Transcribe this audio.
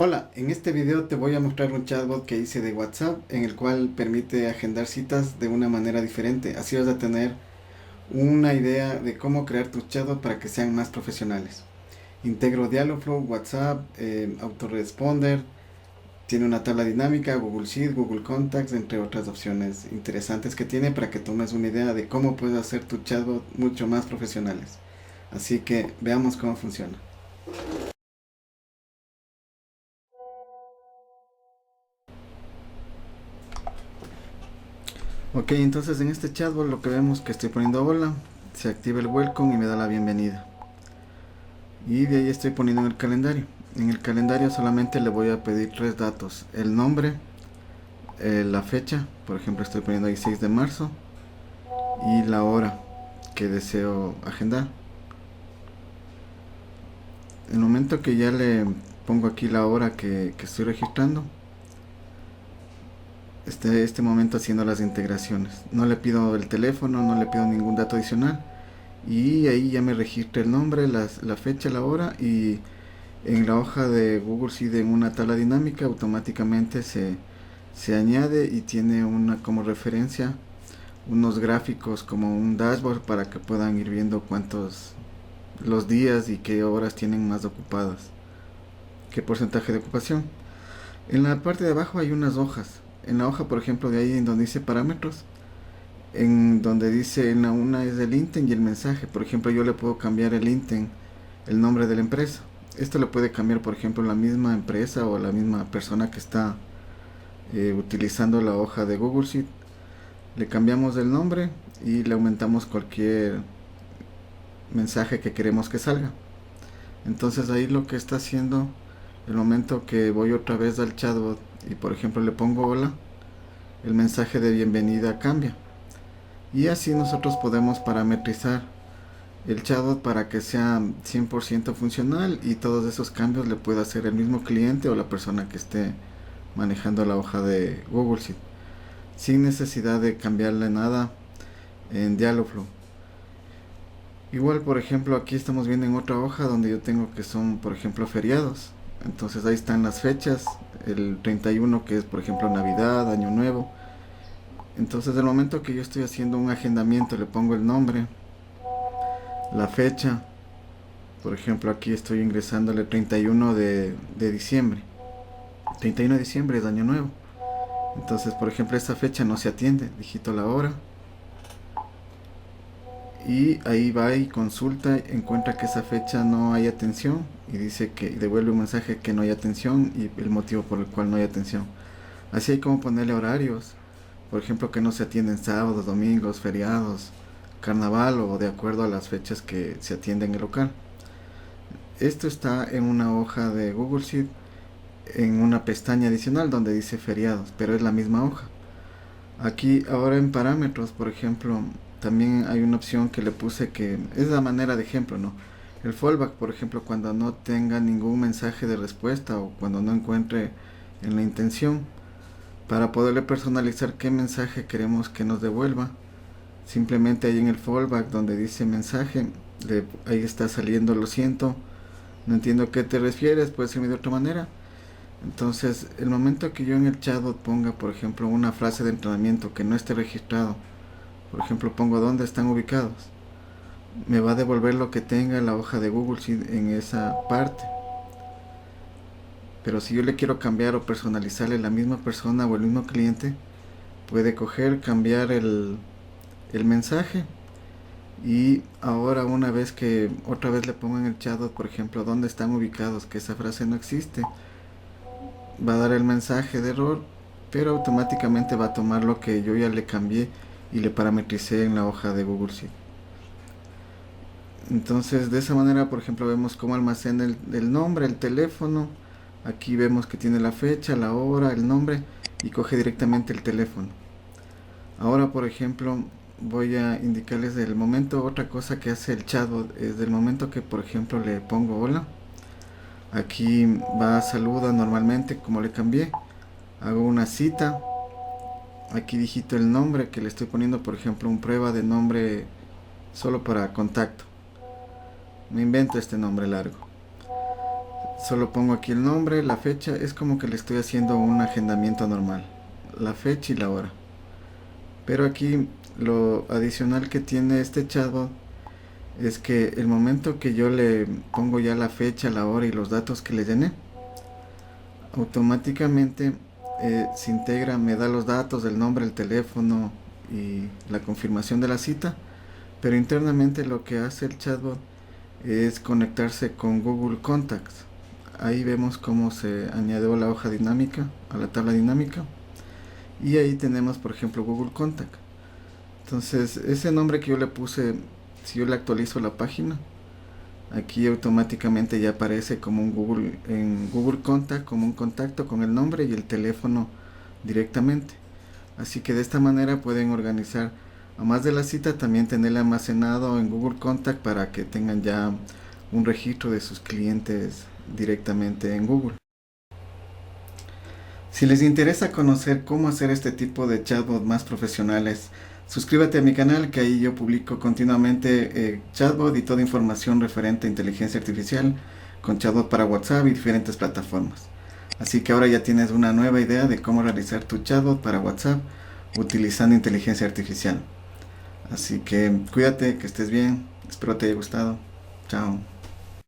Hola, en este video te voy a mostrar un chatbot que hice de WhatsApp en el cual permite agendar citas de una manera diferente. Así vas a tener una idea de cómo crear tus chatbots para que sean más profesionales. Integro Dialogflow, WhatsApp, Autoresponder, tiene una tabla dinámica, Google Sheet, Google Contacts, entre otras opciones interesantes que tiene para que tomes una idea de cómo puedes hacer tu chatbot mucho más profesionales. Así que veamos cómo funciona. Ok, entonces en este chatbot lo que vemos que estoy poniendo hola, se activa el welcome y me da la bienvenida. Y de ahí estoy poniendo en el calendario. En el calendario solamente le voy a pedir tres datos: el nombre, la fecha, por ejemplo estoy poniendo ahí 6 de marzo, y la hora que deseo agendar. En el momento que ya le pongo aquí la hora que estoy registrando, este momento haciendo las integraciones. No le pido el teléfono, no le pido ningún dato adicional. Y ahí ya me registra el nombre, la fecha, la hora, y en la hoja de Google Sheet en una tabla dinámica automáticamente se añade y tiene una como referencia unos gráficos como un dashboard para que puedan ir viendo cuántos los días y qué horas tienen más ocupadas, qué porcentaje de ocupación. En la parte de abajo hay unas hojas. En la hoja, por ejemplo, de ahí en donde dice parámetros, en donde dice en la una es el intent y el mensaje. Por ejemplo, yo le puedo cambiar el intent, el nombre de la empresa. Esto lo puede cambiar, por ejemplo, la misma empresa o la misma persona que está utilizando la hoja de Google Sheet. Le cambiamos el nombre y le aumentamos cualquier mensaje que queremos que salga. Entonces ahí lo que está haciendo, el momento que voy otra vez al chatbot y por ejemplo le pongo hola, el mensaje de bienvenida cambia. Y así nosotros podemos parametrizar el chatbot para que sea 100% funcional y todos esos cambios le pueda hacer el mismo cliente o la persona que esté manejando la hoja de Google Sheet, sin necesidad de cambiarle nada en Dialogflow. Igual, por ejemplo, aquí estamos viendo en otra hoja donde yo tengo que son, por ejemplo, feriados. Entonces ahí están las fechas, el 31 que es, por ejemplo, Navidad, Año Nuevo. Entonces, del momento que yo estoy haciendo un agendamiento, le pongo el nombre, la fecha. Por ejemplo, aquí estoy ingresándole 31 de diciembre. 31 de diciembre es Año Nuevo. Entonces, por ejemplo, esta fecha no se atiende. Digito la hora. Y ahí va y consulta, encuentra que esa fecha no hay atención y dice que devuelve un mensaje que no hay atención y el motivo por el cual no hay atención. Así hay como ponerle horarios, por ejemplo que no se atienden sábados, domingos, feriados, carnaval o de acuerdo a las fechas que se atiende en el local. Esto está en una hoja de Google Sheet en una pestaña adicional donde dice feriados, pero es la misma hoja. Aquí ahora en parámetros, por ejemplo, también hay una opción que le puse que es la manera de ejemplo, ¿no? El fallback, por ejemplo, cuando no tenga ningún mensaje de respuesta o cuando no encuentre en la intención, para poderle personalizar qué mensaje queremos que nos devuelva. Simplemente ahí en el fallback donde dice mensaje, ahí está saliendo lo siento, no entiendo a qué te refieres, puede serme de otra manera. Entonces, el momento que yo en el chatbot ponga, por ejemplo, una frase de entrenamiento que no esté registrado, por ejemplo, pongo dónde están ubicados, me va a devolver lo que tenga la hoja de Google Sheet en esa parte. Pero si yo le quiero cambiar o personalizarle la misma persona o el mismo cliente, puede coger, cambiar el mensaje. Y ahora una vez que otra vez le pongo en el chatbot, por ejemplo, dónde están ubicados, que esa frase no existe, va a dar el mensaje de error, pero automáticamente va a tomar lo que yo ya le cambié y le parametricé en la hoja de Google Sheet. Entonces de esa manera, por ejemplo, vemos cómo almacena el nombre, el teléfono. Aquí vemos que tiene la fecha, la hora, el nombre y coge directamente el teléfono. Ahora, por ejemplo, voy a indicarles del momento, otra cosa que hace el chatbot es del momento que, por ejemplo, le pongo hola. Aquí va, saluda normalmente como le cambié. Hago una cita. Aquí digito el nombre que le estoy poniendo, por ejemplo, un prueba de nombre solo para contacto. Me invento este nombre largo. Solo pongo aquí el nombre, la fecha, es como que le estoy haciendo un agendamiento normal, la fecha y la hora. Pero aquí lo adicional que tiene este chatbot es que el momento que yo le pongo ya la fecha, la hora y los datos que le llené, automáticamente se integra, me da los datos del nombre, el teléfono y la confirmación de la cita, pero internamente lo que hace el chatbot es conectarse con Google Contacts. Ahí vemos cómo se añadió la hoja dinámica a la tabla dinámica y ahí tenemos por ejemplo Google Contact. Entonces ese nombre que yo le puse, si yo le actualizo la página, aquí automáticamente ya aparece como un Google, en Google Contact, como un contacto con el nombre y el teléfono directamente. Así que de esta manera pueden organizar, a más de la cita, también tenerla almacenado en Google Contact para que tengan ya un registro de sus clientes directamente en Google. Si les interesa conocer cómo hacer este tipo de chatbot más profesionales, suscríbete a mi canal, que ahí yo publico continuamente chatbot y toda información referente a inteligencia artificial con chatbot para WhatsApp y diferentes plataformas. Así que ahora ya tienes una nueva idea de cómo realizar tu chatbot para WhatsApp utilizando inteligencia artificial. Así que cuídate, que estés bien, espero te haya gustado. Chao.